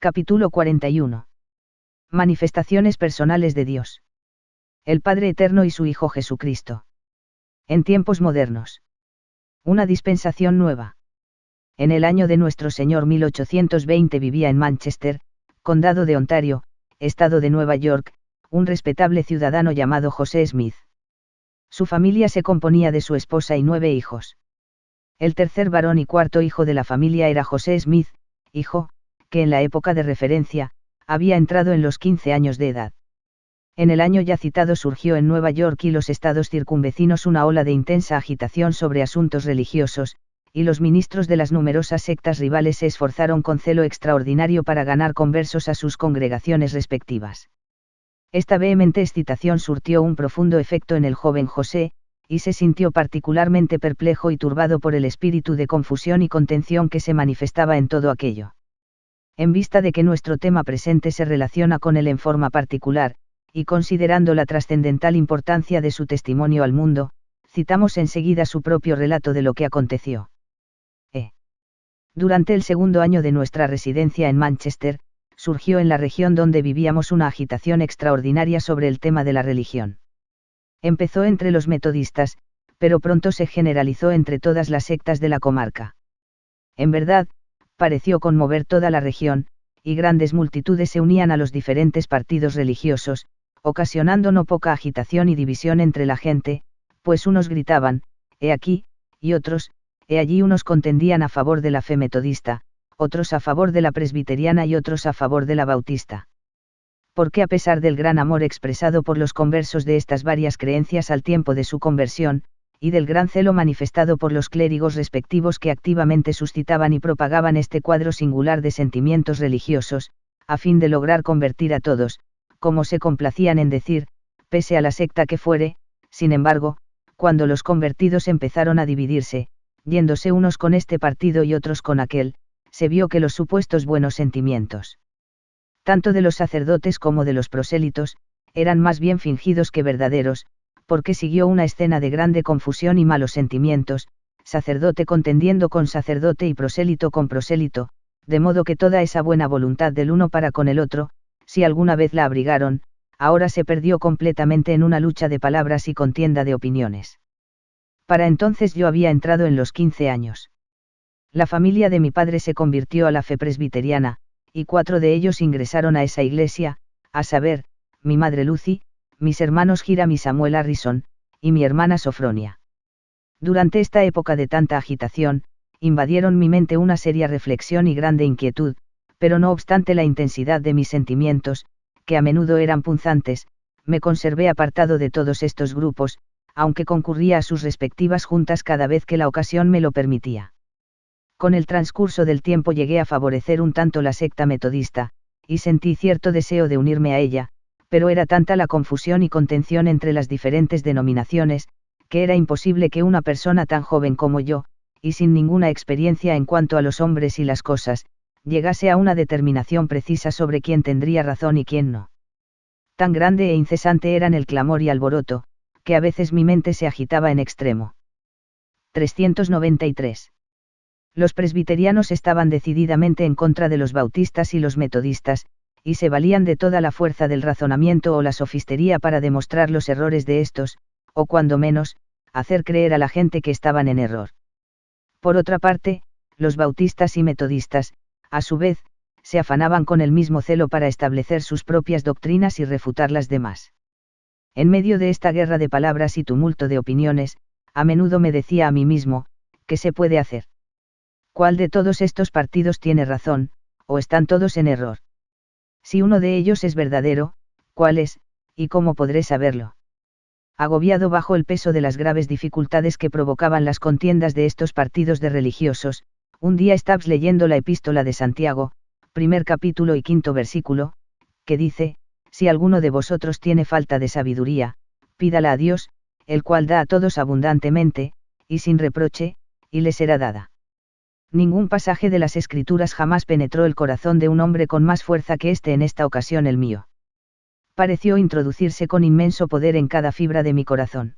Capítulo 41. Manifestaciones personales de Dios. El Padre Eterno y su Hijo Jesucristo. En tiempos modernos. Una dispensación nueva. En el año de nuestro Señor 1820 vivía en Manchester, condado de Ontario, estado de Nueva York, un respetable ciudadano llamado José Smith. Su familia se componía de su esposa y 9 hijos. El tercer varón y cuarto hijo de la familia era José Smith, hijo, que en la época de referencia, había entrado en los 15 años de edad. En el año ya citado surgió en Nueva York y los estados circunvecinos una ola de intensa agitación sobre asuntos religiosos, y los ministros de las numerosas sectas rivales se esforzaron con celo extraordinario para ganar conversos a sus congregaciones respectivas. Esta vehemente excitación surtió un profundo efecto en el joven José, y se sintió particularmente perplejo y turbado por el espíritu de confusión y contención que se manifestaba en todo aquello. En vista de que nuestro tema presente se relaciona con él en forma particular, y considerando la trascendental importancia de su testimonio al mundo, citamos enseguida su propio relato de lo que aconteció. Durante el segundo año de nuestra residencia en Manchester, surgió en la región donde vivíamos una agitación extraordinaria sobre el tema de la religión. Empezó entre los metodistas, pero pronto se generalizó entre todas las sectas de la comarca. En verdad, pareció conmover toda la región, y grandes multitudes se unían a los diferentes partidos religiosos, ocasionando no poca agitación y división entre la gente, pues unos gritaban, «He aquí», y otros, «He allí». Unos contendían a favor de la fe metodista, otros a favor de la presbiteriana y otros a favor de la bautista. Porque a pesar del gran amor expresado por los conversos de estas varias creencias al tiempo de su conversión, y del gran celo manifestado por los clérigos respectivos que activamente suscitaban y propagaban este cuadro singular de sentimientos religiosos, a fin de lograr convertir a todos, como se complacían en decir, pese a la secta que fuere, sin embargo, cuando los convertidos empezaron a dividirse, yéndose unos con este partido y otros con aquel, se vio que los supuestos buenos sentimientos, tanto de los sacerdotes como de los prosélitos, eran más bien fingidos que verdaderos, porque siguió una escena de grande confusión y malos sentimientos, sacerdote contendiendo con sacerdote y prosélito con prosélito, de modo que toda esa buena voluntad del uno para con el otro, si alguna vez la abrigaron, ahora se perdió completamente en una lucha de palabras y contienda de opiniones. Para entonces yo había entrado en los 15 años. La familia de mi padre se convirtió a la fe presbiteriana, y 4 de ellos ingresaron a esa iglesia, a saber, mi madre Lucy, mis hermanos Hiram y Samuel Harrison, y mi hermana Sofronia. Durante esta época de tanta agitación, invadieron mi mente una seria reflexión y grande inquietud, pero no obstante la intensidad de mis sentimientos, que a menudo eran punzantes, me conservé apartado de todos estos grupos, aunque concurría a sus respectivas juntas cada vez que la ocasión me lo permitía. Con el transcurso del tiempo llegué a favorecer un tanto la secta metodista, y sentí cierto deseo de unirme a ella, pero era tanta la confusión y contención entre las diferentes denominaciones, que era imposible que una persona tan joven como yo, y sin ninguna experiencia en cuanto a los hombres y las cosas, llegase a una determinación precisa sobre quién tendría razón y quién no. Tan grande e incesante eran el clamor y alboroto, que a veces mi mente se agitaba en extremo. 393. Los presbiterianos estaban decididamente en contra de los bautistas y los metodistas, y se valían de toda la fuerza del razonamiento o la sofistería para demostrar los errores de estos, o cuando menos, hacer creer a la gente que estaban en error. Por otra parte, los bautistas y metodistas, a su vez, se afanaban con el mismo celo para establecer sus propias doctrinas y refutar las demás. En medio de esta guerra de palabras y tumulto de opiniones, a menudo me decía a mí mismo, ¿qué se puede hacer? ¿Cuál de todos estos partidos tiene razón, o están todos en error? Si uno de ellos es verdadero, ¿cuál es, y cómo podré saberlo? Agobiado bajo el peso de las graves dificultades que provocaban las contiendas de estos partidos de religiosos, un día estaba leyendo la epístola de Santiago, primer capítulo y 5º versículo, que dice, si alguno de vosotros tiene falta de sabiduría, pídala a Dios, el cual da a todos abundantemente, y sin reproche, y le será dada. Ningún pasaje de las Escrituras jamás penetró el corazón de un hombre con más fuerza que en esta ocasión el mío. Pareció introducirse con inmenso poder en cada fibra de mi corazón.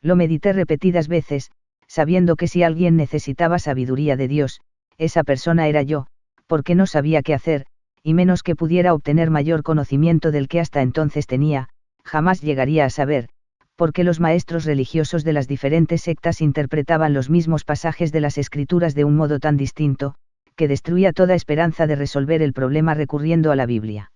Lo medité repetidas veces, sabiendo que si alguien necesitaba sabiduría de Dios, esa persona era yo, porque no sabía qué hacer, y menos que pudiera obtener mayor conocimiento del que hasta entonces tenía, jamás llegaría a saber, porque los maestros religiosos de las diferentes sectas interpretaban los mismos pasajes de las escrituras de un modo tan distinto, que destruía toda esperanza de resolver el problema recurriendo a la Biblia.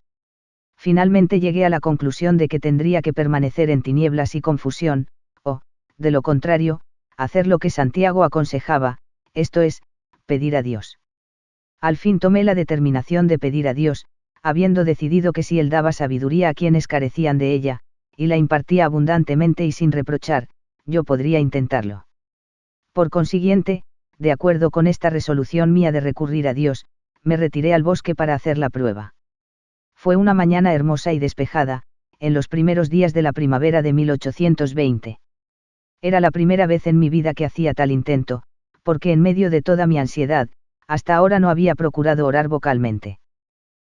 Finalmente llegué a la conclusión de que tendría que permanecer en tinieblas y confusión, o, de lo contrario, hacer lo que Santiago aconsejaba, esto es, pedir a Dios. Al fin tomé la determinación de pedir a Dios, habiendo decidido que si Él daba sabiduría a quienes carecían de ella, y la impartía abundantemente y sin reprochar, yo podría intentarlo. Por consiguiente, de acuerdo con esta resolución mía de recurrir a Dios, me retiré al bosque para hacer la prueba. Fue una mañana hermosa y despejada, en los primeros días de la primavera de 1820. Era la primera vez en mi vida que hacía tal intento, porque en medio de toda mi ansiedad, hasta ahora no había procurado orar vocalmente.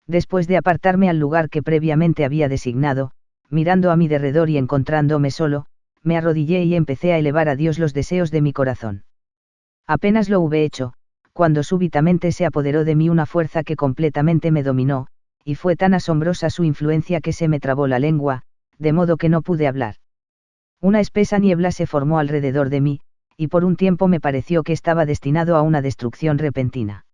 Después de apartarme al lugar que previamente había designado, mirando a mi derredor y encontrándome solo, me arrodillé y empecé a elevar a Dios los deseos de mi corazón. Apenas lo hube hecho, cuando súbitamente se apoderó de mí una fuerza que completamente me dominó, y fue tan asombrosa su influencia que se me trabó la lengua, de modo que no pude hablar. Una espesa niebla se formó alrededor de mí, y por un tiempo me pareció que estaba destinado a una destrucción repentina.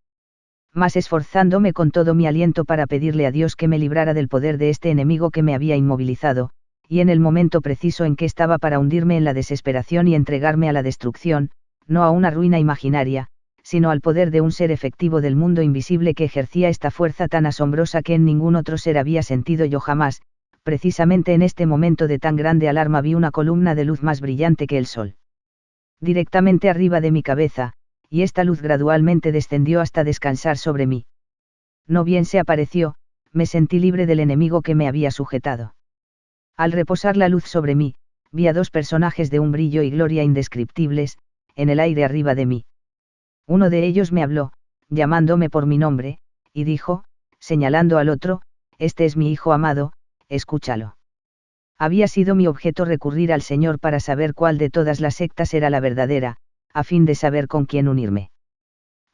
Mas esforzándome con todo mi aliento para pedirle a Dios que me librara del poder de este enemigo que me había inmovilizado, y en el momento preciso en que estaba para hundirme en la desesperación y entregarme a la destrucción, no a una ruina imaginaria, sino al poder de un ser efectivo del mundo invisible que ejercía esta fuerza tan asombrosa que en ningún otro ser había sentido yo jamás, precisamente en este momento de tan grande alarma vi una columna de luz más brillante que el sol. Directamente arriba de mi cabeza, y esta luz gradualmente descendió hasta descansar sobre mí. No bien se apareció, me sentí libre del enemigo que me había sujetado. Al reposar la luz sobre mí, vi a dos personajes de un brillo y gloria indescriptibles, en el aire arriba de mí. Uno de ellos me habló, llamándome por mi nombre, y dijo, señalando al otro, este es mi hijo amado, escúchalo. Había sido mi objeto recurrir al Señor para saber cuál de todas las sectas era la verdadera, a fin de saber con quién unirme.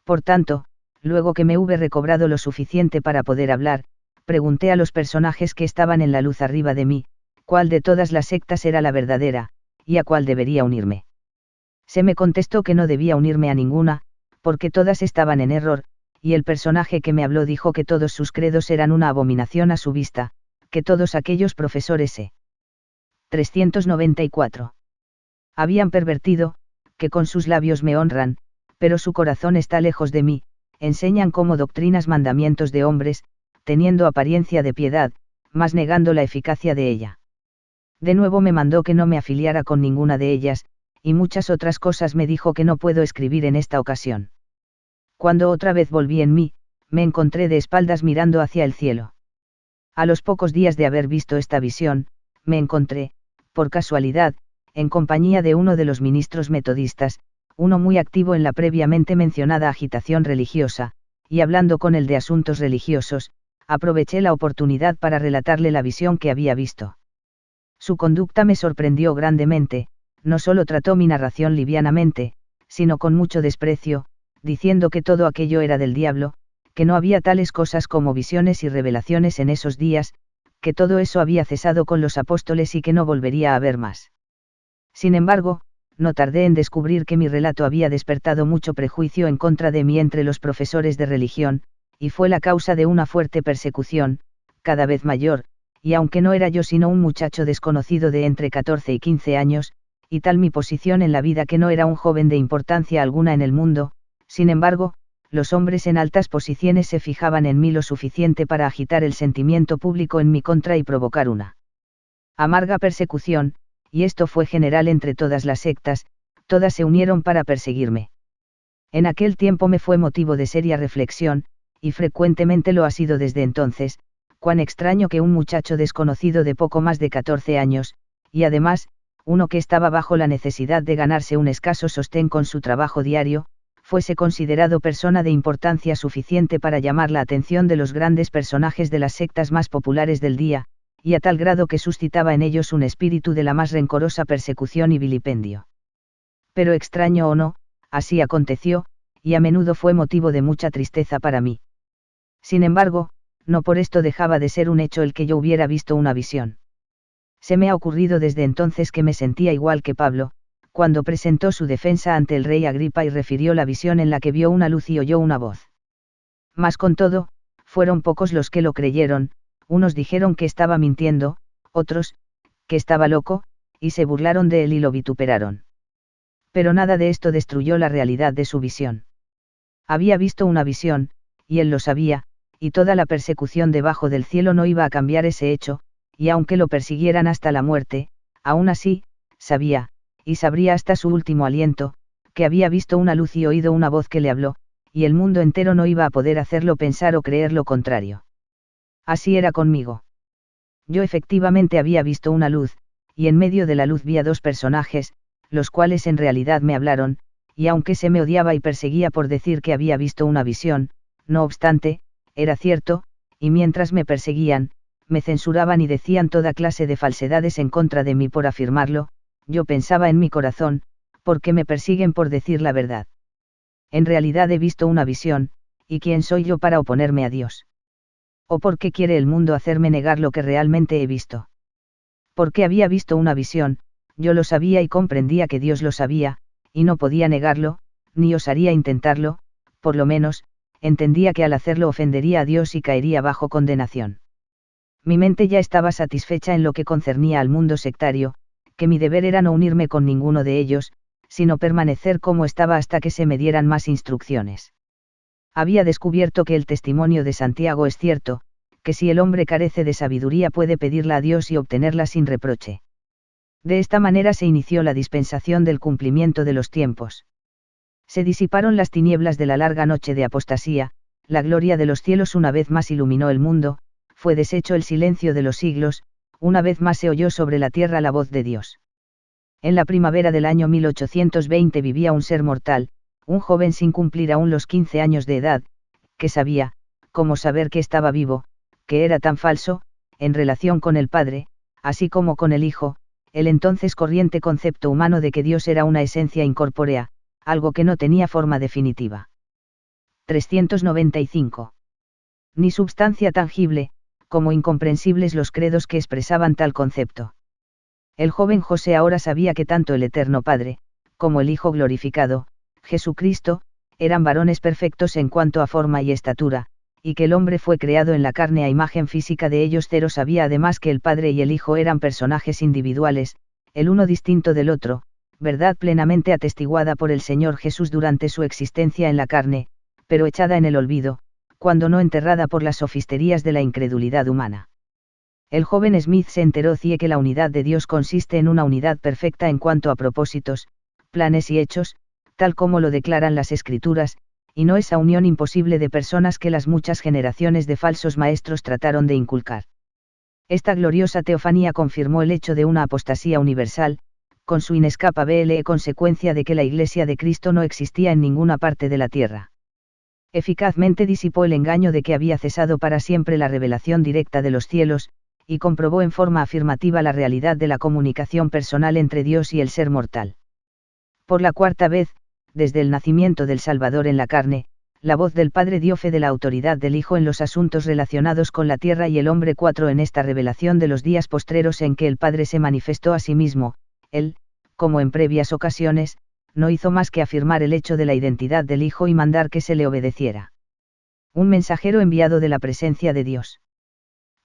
Por tanto, luego que me hube recobrado lo suficiente para poder hablar, pregunté a los personajes que estaban en la luz arriba de mí, cuál de todas las sectas era la verdadera, y a cuál debería unirme. Se me contestó que no debía unirme a ninguna, porque todas estaban en error, y el personaje que me habló dijo que todos sus credos eran una abominación a su vista, que todos aquellos profesores 394. Habían pervertido, que con sus labios me honran, pero su corazón está lejos de mí, enseñan como doctrinas mandamientos de hombres, teniendo apariencia de piedad, mas negando la eficacia de ella. De nuevo me mandó que no me afiliara con ninguna de ellas, y muchas otras cosas me dijo que no puedo escribir en esta ocasión. Cuando otra vez volví en mí, me encontré de espaldas mirando hacia el cielo. A los pocos días de haber visto esta visión, me encontré, por casualidad, en compañía de uno de los ministros metodistas, uno muy activo en la previamente mencionada agitación religiosa, y hablando con él de asuntos religiosos, aproveché la oportunidad para relatarle la visión que había visto. Su conducta me sorprendió grandemente, no solo trató mi narración livianamente, sino con mucho desprecio, diciendo que todo aquello era del diablo, que no había tales cosas como visiones y revelaciones en esos días, que todo eso había cesado con los apóstoles y que no volvería a haber más. Sin embargo, no tardé en descubrir que mi relato había despertado mucho prejuicio en contra de mí entre los profesores de religión, y fue la causa de una fuerte persecución, cada vez mayor, y aunque no era yo sino un muchacho desconocido de entre 14 y 15 años, y tal mi posición en la vida que no era un joven de importancia alguna en el mundo, sin embargo, los hombres en altas posiciones se fijaban en mí lo suficiente para agitar el sentimiento público en mi contra y provocar una amarga persecución, y esto fue general entre todas las sectas, todas se unieron para perseguirme. En aquel tiempo me fue motivo de seria reflexión, y frecuentemente lo ha sido desde entonces, cuán extraño que un muchacho desconocido de poco más de 14 años, y además, uno que estaba bajo la necesidad de ganarse un escaso sostén con su trabajo diario, fuese considerado persona de importancia suficiente para llamar la atención de los grandes personajes de las sectas más populares del día, y a tal grado que suscitaba en ellos un espíritu de la más rencorosa persecución y vilipendio. Pero extraño o no, así aconteció, y a menudo fue motivo de mucha tristeza para mí. Sin embargo, no por esto dejaba de ser un hecho el que yo hubiera visto una visión. Se me ha ocurrido desde entonces que me sentía igual que Pablo, cuando presentó su defensa ante el rey Agripa y refirió la visión en la que vio una luz y oyó una voz. Mas con todo, fueron pocos los que lo creyeron, unos dijeron que estaba mintiendo, otros, que estaba loco, y se burlaron de él y lo vituperaron. Pero nada de esto destruyó la realidad de su visión. Había visto una visión, y él lo sabía, y toda la persecución debajo del cielo no iba a cambiar ese hecho, y aunque lo persiguieran hasta la muerte, aún así, sabía, y sabría hasta su último aliento, que había visto una luz y oído una voz que le habló, y el mundo entero no iba a poder hacerlo pensar o creer lo contrario. Así era conmigo. Yo efectivamente había visto una luz, y en medio de la luz vi a dos personajes, los cuales en realidad me hablaron, y aunque se me odiaba y perseguía por decir que había visto una visión, no obstante, era cierto, y mientras me perseguían, me censuraban y decían toda clase de falsedades en contra de mí por afirmarlo, yo pensaba en mi corazón, ¿por qué me persiguen por decir la verdad? En realidad he visto una visión, ¿y quién soy yo para oponerme a Dios? ¿O por qué quiere el mundo hacerme negar lo que realmente he visto? Porque había visto una visión, yo lo sabía y comprendía que Dios lo sabía, y no podía negarlo, ni osaría intentarlo, por lo menos, entendía que al hacerlo ofendería a Dios y caería bajo condenación. Mi mente ya estaba satisfecha en lo que concernía al mundo sectario, que mi deber era no unirme con ninguno de ellos, sino permanecer como estaba hasta que se me dieran más instrucciones. Había descubierto que el testimonio de Santiago es cierto, que si el hombre carece de sabiduría puede pedirla a Dios y obtenerla sin reproche. De esta manera se inició la dispensación del cumplimiento de los tiempos. Se disiparon las tinieblas de la larga noche de apostasía, la gloria de los cielos una vez más iluminó el mundo, fue deshecho el silencio de los siglos, una vez más se oyó sobre la tierra la voz de Dios. En la primavera del año 1820 vivía un ser mortal, un joven sin cumplir aún los 15 años de edad, que sabía, como saber que estaba vivo, que era tan falso, en relación con el Padre, así como con el Hijo, el entonces corriente concepto humano de que Dios era una esencia incorpórea, algo que no tenía forma definitiva. 395. Ni substancia tangible, como incomprensibles los credos que expresaban tal concepto. El joven José ahora sabía que tanto el Eterno Padre, como el Hijo glorificado, Jesucristo, eran varones perfectos en cuanto a forma y estatura, y que el hombre fue creado en la carne a imagen física de ellos. Sabía además que el Padre y el Hijo eran personajes individuales, el uno distinto del otro, verdad plenamente atestiguada por el Señor Jesús durante su existencia en la carne, pero echada en el olvido, cuando no enterrada por las sofisterías de la incredulidad humana. El joven Smith se enteró que la unidad de Dios consiste en una unidad perfecta en cuanto a propósitos, planes y hechos, tal como lo declaran las Escrituras, y no esa unión imposible de personas que las muchas generaciones de falsos maestros trataron de inculcar. Esta gloriosa teofanía confirmó el hecho de una apostasía universal, con su inescapable consecuencia de que la Iglesia de Cristo no existía en ninguna parte de la tierra. Eficazmente disipó el engaño de que había cesado para siempre la revelación directa de los cielos, y comprobó en forma afirmativa la realidad de la comunicación personal entre Dios y el ser mortal. Por la cuarta vez, desde el nacimiento del Salvador en la carne, la voz del Padre dio fe de la autoridad del Hijo en los asuntos relacionados con la tierra y el hombre. 4. En esta revelación de los días postreros en que el Padre se manifestó a sí mismo, él, como en previas ocasiones, no hizo más que afirmar el hecho de la identidad del Hijo y mandar que se le obedeciera. Un mensajero enviado de la presencia de Dios.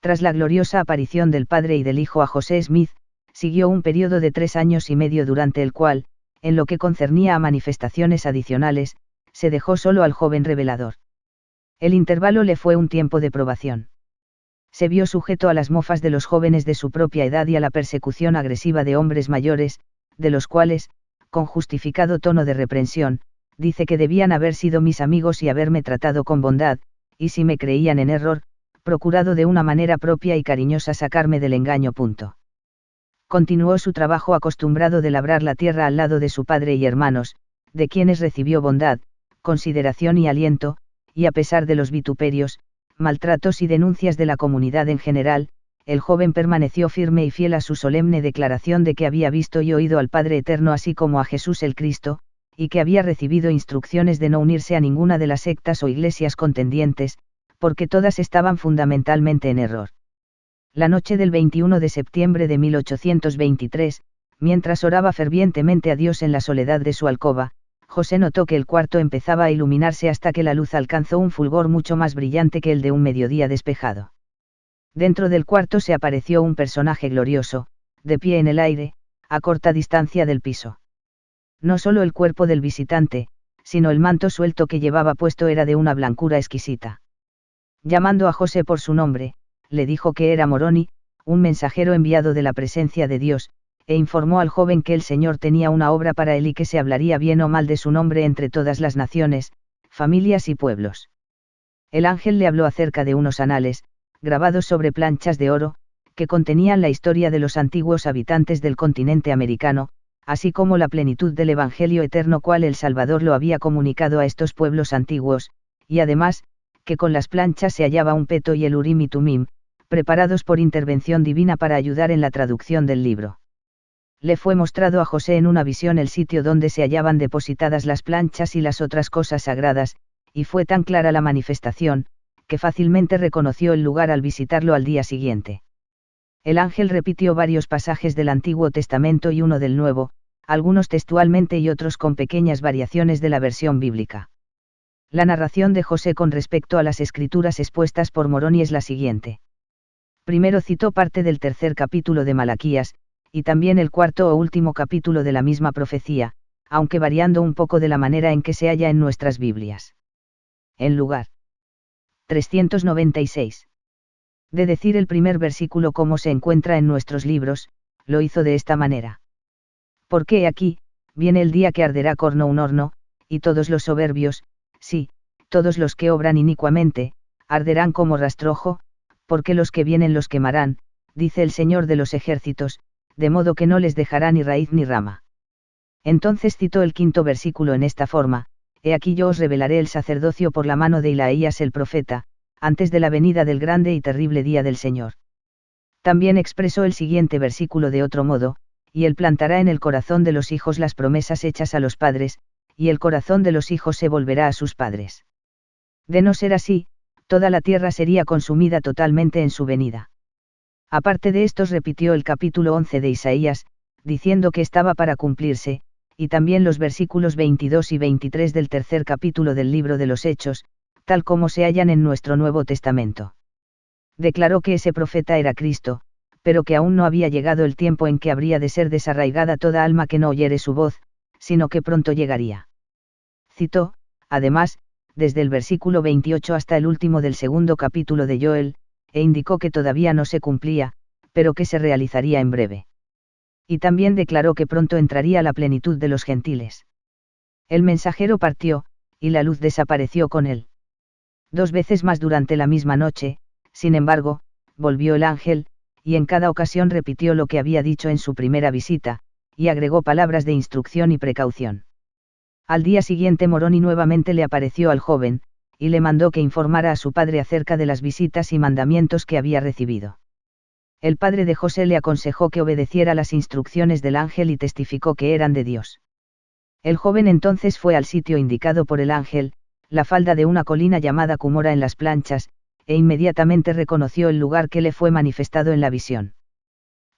Tras la gloriosa aparición del Padre y del Hijo a José Smith, siguió un periodo de 3 años y medio durante el cual, en lo que concernía a manifestaciones adicionales, se dejó solo al joven revelador. El intervalo le fue un tiempo de probación. Se vio sujeto a las mofas de los jóvenes de su propia edad y a la persecución agresiva de hombres mayores, de los cuales, con justificado tono de reprensión, dice que debían haber sido mis amigos y haberme tratado con bondad, y si me creían en error, procurado de una manera propia y cariñosa sacarme del engaño. Continuó su trabajo acostumbrado de labrar la tierra al lado de su padre y hermanos, de quienes recibió bondad, consideración y aliento, y a pesar de los vituperios, maltratos y denuncias de la comunidad en general, el joven permaneció firme y fiel a su solemne declaración de que había visto y oído al Padre Eterno así como a Jesús el Cristo, y que había recibido instrucciones de no unirse a ninguna de las sectas o iglesias contendientes, porque todas estaban fundamentalmente en error. La noche del 21 de septiembre de 1823, mientras oraba fervientemente a Dios en la soledad de su alcoba, José notó que el cuarto empezaba a iluminarse hasta que la luz alcanzó un fulgor mucho más brillante que el de un mediodía despejado. Dentro del cuarto se apareció un personaje glorioso, de pie en el aire, a corta distancia del piso. No solo el cuerpo del visitante, sino el manto suelto que llevaba puesto era de una blancura exquisita. Llamando a José por su nombre, le dijo que era Moroni, un mensajero enviado de la presencia de Dios, e informó al joven que el Señor tenía una obra para él y que se hablaría bien o mal de su nombre entre todas las naciones, familias y pueblos. El ángel le habló acerca de unos anales, grabados sobre planchas de oro, que contenían la historia de los antiguos habitantes del continente americano, así como la plenitud del Evangelio eterno cual el Salvador lo había comunicado a estos pueblos antiguos, y además, que con las planchas se hallaba un peto y el Urim y Tumim, preparados por intervención divina para ayudar en la traducción del libro. Le fue mostrado a José en una visión el sitio donde se hallaban depositadas las planchas y las otras cosas sagradas, y fue tan clara la manifestación, que fácilmente reconoció el lugar al visitarlo al día siguiente. El ángel repitió varios pasajes del Antiguo Testamento y uno del Nuevo, algunos textualmente y otros con pequeñas variaciones de la versión bíblica. La narración de José con respecto a las escrituras expuestas por Moroni es la siguiente. Primero citó parte del tercer capítulo de Malaquías, y también el cuarto o último capítulo de la misma profecía, aunque variando un poco de la manera en que se halla en nuestras Biblias. En lugar 396. De decir el primer versículo como se encuentra en nuestros libros, lo hizo de esta manera. Porque he aquí, viene el día que arderá corno un horno, y todos los soberbios, sí, todos los que obran inicuamente, arderán como rastrojo, porque los que vienen los quemarán, dice el Señor de los ejércitos, de modo que no les dejará ni raíz ni rama. Entonces citó el quinto versículo en esta forma: He aquí yo os revelaré el sacerdocio por la mano de Ilaías el profeta, antes de la venida del grande y terrible día del Señor. También expresó el siguiente versículo de otro modo: Y él plantará en el corazón de los hijos las promesas hechas a los padres, y el corazón de los hijos se volverá a sus padres. De no ser así, toda la tierra sería consumida totalmente en su venida. Aparte de estos repitió el capítulo 11 de Isaías, diciendo que estaba para cumplirse, y también los versículos 22 y 23 del tercer capítulo del libro de los Hechos, tal como se hallan en nuestro Nuevo Testamento. Declaró que ese profeta era Cristo, pero que aún no había llegado el tiempo en que habría de ser desarraigada toda alma que no oyere su voz, sino que pronto llegaría. Citó, además, desde el versículo 28 hasta el último del segundo capítulo de Joel, e indicó que todavía no se cumplía, pero que se realizaría en breve. Y también declaró que pronto entraría la plenitud de los gentiles. El mensajero partió, y la luz desapareció con él. 2 veces más durante la misma noche, sin embargo, volvió el ángel, y en cada ocasión repitió lo que había dicho en su primera visita, y agregó palabras de instrucción y precaución. Al día siguiente Moroni nuevamente le apareció al joven, y le mandó que informara a su padre acerca de las visitas y mandamientos que había recibido. El padre de José le aconsejó que obedeciera las instrucciones del ángel y testificó que eran de Dios. El joven entonces fue al sitio indicado por el ángel, la falda de una colina llamada Cumora en las planchas, e inmediatamente reconoció el lugar que le fue manifestado en la visión.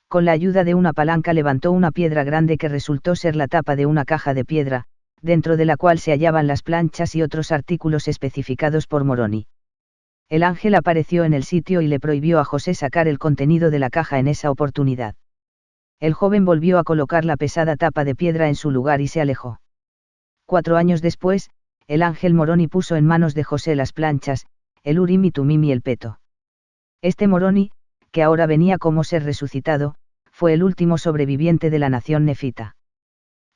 Con la ayuda de una palanca levantó una piedra grande que resultó ser la tapa de una caja de piedra, dentro de la cual se hallaban las planchas y otros artículos especificados por Moroni. El ángel apareció en el sitio y le prohibió a José sacar el contenido de la caja en esa oportunidad. El joven volvió a colocar la pesada tapa de piedra en su lugar y se alejó. 4 años después, el ángel Moroni puso en manos de José las planchas, el Urim y Tumim y el peto. Este Moroni, que ahora venía como ser resucitado, fue el último sobreviviente de la nación nefita.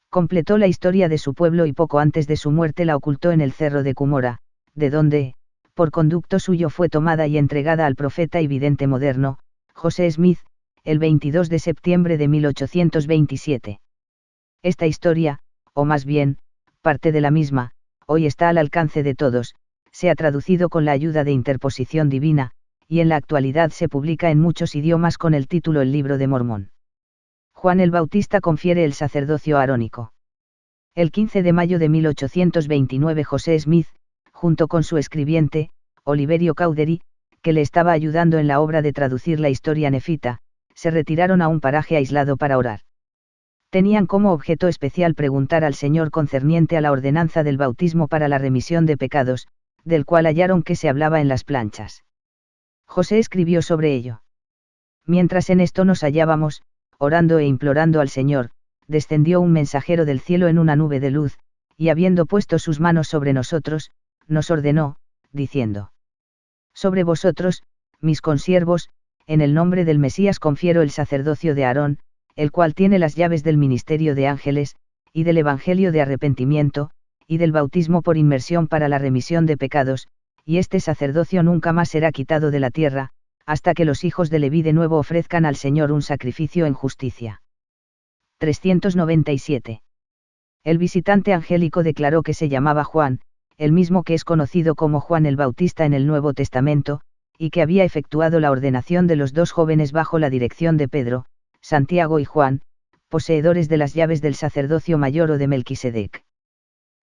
Completó la historia de su pueblo y poco antes de su muerte la ocultó en el cerro de Cumora, de donde, por conducto suyo fue tomada y entregada al profeta y vidente moderno, José Smith, el 22 de septiembre de 1827. Esta historia, o más bien, parte de la misma, hoy está al alcance de todos, se ha traducido con la ayuda de interposición divina, y en la actualidad se publica en muchos idiomas con el título El Libro de Mormón. Juan el Bautista confiere el sacerdocio arónico. El 15 de mayo de 1829 José Smith, junto con su escribiente, Oliverio Cowdery, que le estaba ayudando en la obra de traducir la historia nefita, se retiraron a un paraje aislado para orar. Tenían como objeto especial preguntar al Señor concerniente a la ordenanza del bautismo para la remisión de pecados, del cual hallaron que se hablaba en las planchas. José escribió sobre ello. Mientras en esto nos hallábamos, orando e implorando al Señor, descendió un mensajero del cielo en una nube de luz, y habiendo puesto sus manos sobre nosotros, nos ordenó, diciendo: Sobre vosotros, mis consiervos, en el nombre del Mesías confiero el sacerdocio de Aarón, el cual tiene las llaves del ministerio de ángeles, y del evangelio de arrepentimiento, y del bautismo por inmersión para la remisión de pecados, y este sacerdocio nunca más será quitado de la tierra, hasta que los hijos de Leví de nuevo ofrezcan al Señor un sacrificio en justicia. 397. El visitante angélico declaró que se llamaba Juan, el mismo que es conocido como Juan el Bautista en el Nuevo Testamento, y que había efectuado la ordenación de los dos jóvenes bajo la dirección de Pedro, Santiago y Juan, poseedores de las llaves del sacerdocio mayor o de Melquisedec.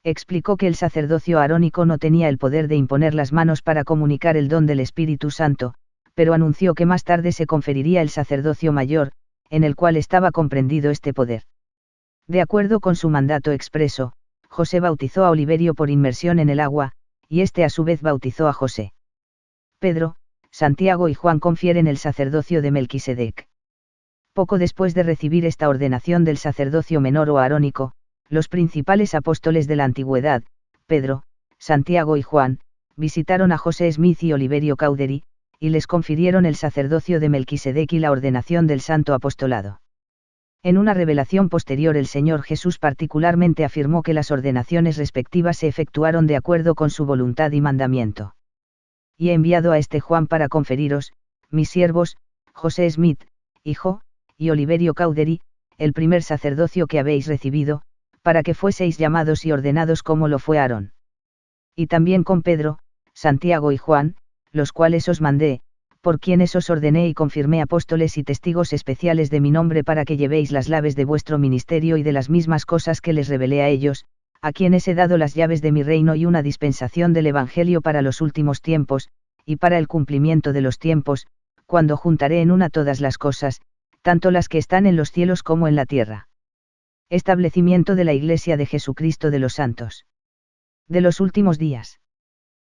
Explicó que el sacerdocio arónico no tenía el poder de imponer las manos para comunicar el don del Espíritu Santo, pero anunció que más tarde se conferiría el sacerdocio mayor, en el cual estaba comprendido este poder. De acuerdo con su mandato expreso, José bautizó a Oliverio por inmersión en el agua, y este a su vez bautizó a José. Pedro, Santiago y Juan confieren el sacerdocio de Melquisedec. Poco después de recibir esta ordenación del sacerdocio menor o arónico, los principales apóstoles de la antigüedad, Pedro, Santiago y Juan, visitaron a José Smith y Oliverio Cowdery, y les confirieron el sacerdocio de Melquisedec y la ordenación del santo apostolado. En una revelación posterior el Señor Jesús particularmente afirmó que las ordenaciones respectivas se efectuaron de acuerdo con su voluntad y mandamiento. Y he enviado a este Juan para conferiros, mis siervos, José Smith, hijo, y Oliverio Cowdery, el primer sacerdocio que habéis recibido, para que fueseis llamados y ordenados como lo fue Aarón. Y también con Pedro, Santiago y Juan, los cuales os mandé, por quienes os ordené y confirmé apóstoles y testigos especiales de mi nombre para que llevéis las llaves de vuestro ministerio y de las mismas cosas que les revelé a ellos, a quienes he dado las llaves de mi reino y una dispensación del Evangelio para los últimos tiempos, y para el cumplimiento de los tiempos, cuando juntaré en una todas las cosas, tanto las que están en los cielos como en la tierra. Establecimiento de la Iglesia de Jesucristo de los Santos. De los últimos días.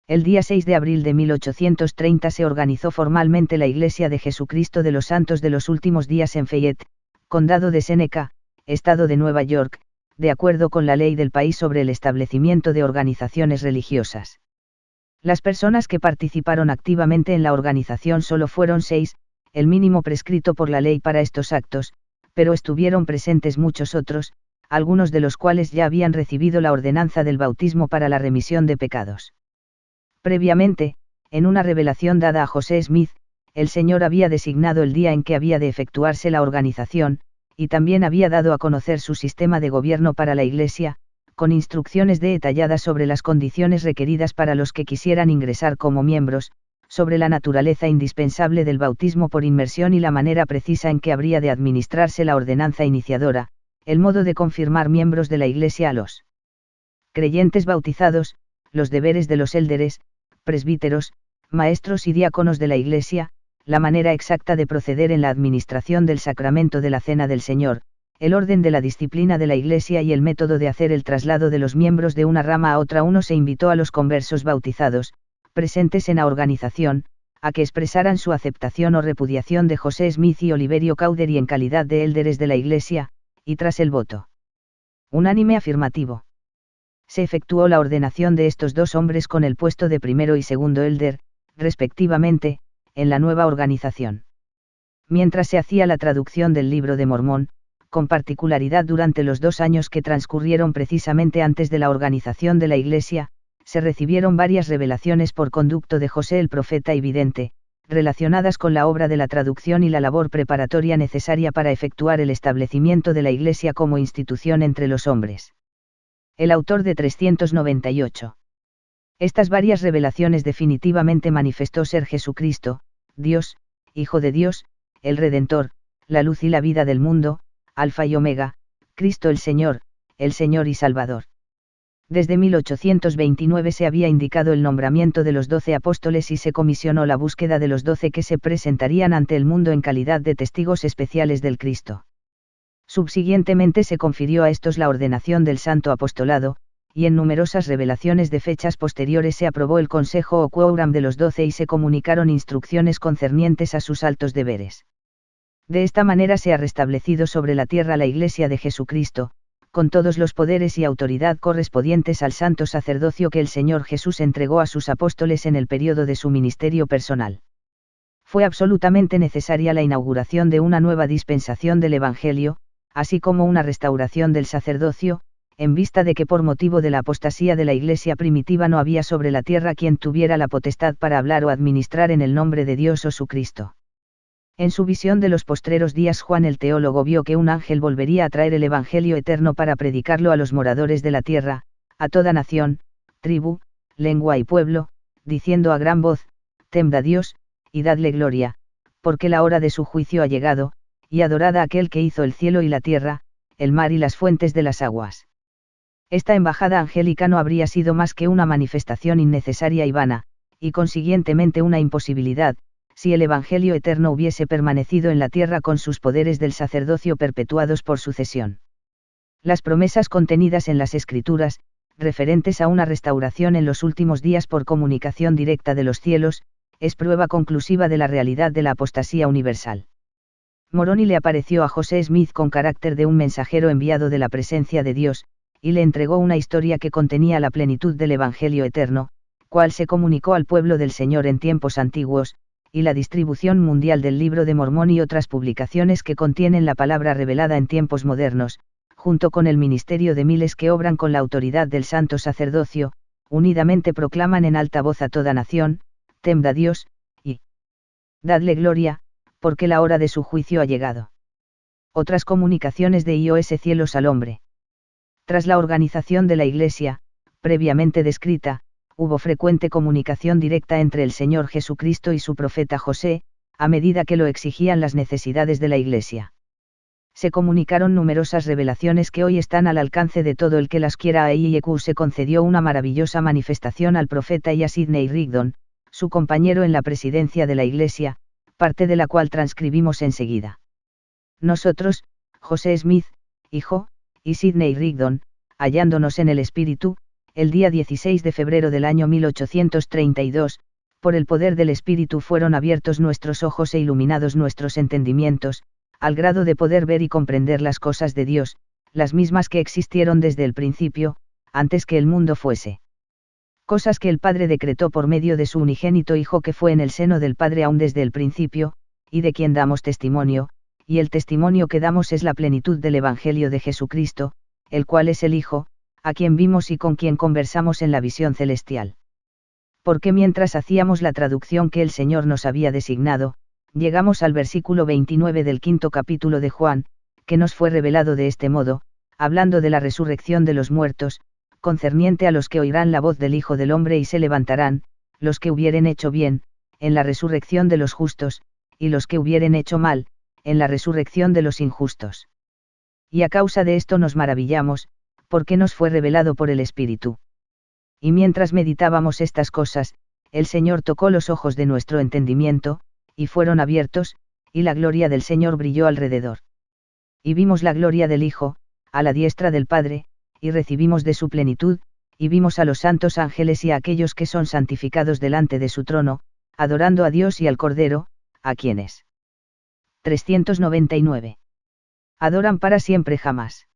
El día 6 de abril de 1830 se organizó formalmente la Iglesia de Jesucristo de los Santos de los Últimos Días en Fayette, Condado de Seneca, Estado de Nueva York, de acuerdo con la ley del país sobre el establecimiento de organizaciones religiosas. Las personas que participaron activamente en la organización solo fueron 6, el mínimo prescrito por la ley para estos actos, pero estuvieron presentes muchos otros, algunos de los cuales ya habían recibido la ordenanza del bautismo para la remisión de pecados. Previamente, en una revelación dada a José Smith, el Señor había designado el día en que había de efectuarse la organización, y también había dado a conocer su sistema de gobierno para la Iglesia, con instrucciones detalladas sobre las condiciones requeridas para los que quisieran ingresar como miembros, sobre la naturaleza indispensable del bautismo por inmersión y la manera precisa en que habría de administrarse la ordenanza iniciadora, el modo de confirmar miembros de la Iglesia a los creyentes bautizados, los deberes de los élderes, presbíteros, maestros y diáconos de la Iglesia, la manera exacta de proceder en la administración del sacramento de la Cena del Señor, el orden de la disciplina de la Iglesia y el método de hacer el traslado de los miembros de una rama a otra. Uno se invitó a los conversos bautizados, presentes en la organización, a que expresaran su aceptación o repudiación de José Smith y Oliverio Cowdery en calidad de élderes de la Iglesia, y tras el voto unánime afirmativo, se efectuó la ordenación de estos dos hombres con el puesto de primero y segundo élder, respectivamente, en la nueva organización. Mientras se hacía la traducción del Libro de Mormón, con particularidad durante los 2 años que transcurrieron precisamente antes de la organización de la Iglesia, se recibieron varias revelaciones por conducto de José el profeta y vidente, relacionadas con la obra de la traducción y la labor preparatoria necesaria para efectuar el establecimiento de la Iglesia como institución entre los hombres. El autor de 398. Estas varias revelaciones definitivamente manifestó ser Jesucristo, Dios, Hijo de Dios, el Redentor, la luz y la vida del mundo, Alfa y Omega, Cristo el Señor y Salvador. Desde 1829 se había indicado el nombramiento de los 12 apóstoles y se comisionó la búsqueda de los 12 que se presentarían ante el mundo en calidad de testigos especiales del Cristo. Subsiguientemente se confirió a estos la ordenación del santo apostolado, y en numerosas revelaciones de fechas posteriores se aprobó el consejo o quórum de los 12 y se comunicaron instrucciones concernientes a sus altos deberes. De esta manera se ha restablecido sobre la tierra la Iglesia de Jesucristo, con todos los poderes y autoridad correspondientes al santo sacerdocio que el Señor Jesús entregó a sus apóstoles en el período de su ministerio personal. Fue absolutamente necesaria la inauguración de una nueva dispensación del Evangelio, así como una restauración del sacerdocio, en vista de que por motivo de la apostasía de la Iglesia primitiva no había sobre la tierra quien tuviera la potestad para hablar o administrar en el nombre de Dios o su Cristo. En su visión de los postreros días Juan el teólogo vio que un ángel volvería a traer el Evangelio eterno para predicarlo a los moradores de la tierra, a toda nación, tribu, lengua y pueblo, diciendo a gran voz, temed a Dios, y dadle gloria, porque la hora de su juicio ha llegado, y adorad a aquel que hizo el cielo y la tierra, el mar y las fuentes de las aguas. Esta embajada angélica no habría sido más que una manifestación innecesaria y vana, y consiguientemente una imposibilidad, si el Evangelio eterno hubiese permanecido en la tierra con sus poderes del sacerdocio perpetuados por sucesión. Las promesas contenidas en las Escrituras, referentes a una restauración en los últimos días por comunicación directa de los cielos, es prueba conclusiva de la realidad de la apostasía universal. Moroni le apareció a José Smith con carácter de un mensajero enviado de la presencia de Dios, y le entregó una historia que contenía la plenitud del Evangelio eterno, cual se comunicó al pueblo del Señor en tiempos antiguos, y la distribución mundial del Libro de Mormón y otras publicaciones que contienen la palabra revelada en tiempos modernos, junto con el ministerio de miles que obran con la autoridad del santo sacerdocio, unidamente proclaman en alta voz a toda nación, temed a Dios, y dadle gloria, porque la hora de su juicio ha llegado. Otras comunicaciones de iOS cielos al hombre. Tras la organización de la Iglesia, previamente descrita, hubo frecuente comunicación directa entre el Señor Jesucristo y su profeta José, a medida que lo exigían las necesidades de la Iglesia. Se comunicaron numerosas revelaciones que hoy están al alcance de todo el que las quiera. A IEQ se concedió una maravillosa manifestación al profeta y a Sidney Rigdon, su compañero en la presidencia de la Iglesia, parte de la cual transcribimos enseguida. Nosotros, José Smith, hijo, y Sidney Rigdon, hallándonos en el Espíritu, el día 16 de febrero del año 1832, por el poder del Espíritu fueron abiertos nuestros ojos e iluminados nuestros entendimientos, al grado de poder ver y comprender las cosas de Dios, las mismas que existieron desde el principio, antes que el mundo fuese. Cosas que el Padre decretó por medio de su unigénito Hijo que fue en el seno del Padre aún desde el principio, y de quien damos testimonio, y el testimonio que damos es la plenitud del Evangelio de Jesucristo, el cual es el Hijo, a quien vimos y con quien conversamos en la visión celestial. Porque mientras hacíamos la traducción que el Señor nos había designado, llegamos al versículo 29 del 5º capítulo de Juan, que nos fue revelado de este modo, hablando de la resurrección de los muertos, concerniente a los que oirán la voz del Hijo del Hombre y se levantarán, los que hubieren hecho bien, en la resurrección de los justos, y los que hubieren hecho mal, en la resurrección de los injustos. Y a causa de esto nos maravillamos, porque nos fue revelado por el Espíritu. Y mientras meditábamos estas cosas, el Señor tocó los ojos de nuestro entendimiento, y fueron abiertos, y la gloria del Señor brilló alrededor. Y vimos la gloria del Hijo, a la diestra del Padre, y recibimos de su plenitud, y vimos a los santos ángeles y a aquellos que son santificados delante de su trono, adorando a Dios y al Cordero, a quienes 399. Adoran para siempre jamás.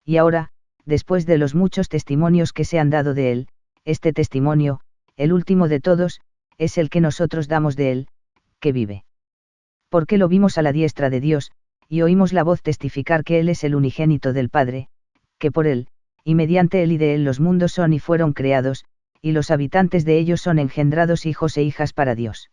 Y ahora, después de los muchos testimonios que se han dado de él, este testimonio, el último de todos, es el que nosotros damos de él, que vive. Porque lo vimos a la diestra de Dios, y oímos la voz testificar que él es el unigénito del Padre, que por él, y mediante él y de él los mundos son y fueron creados, y los habitantes de ellos son engendrados hijos e hijas para Dios.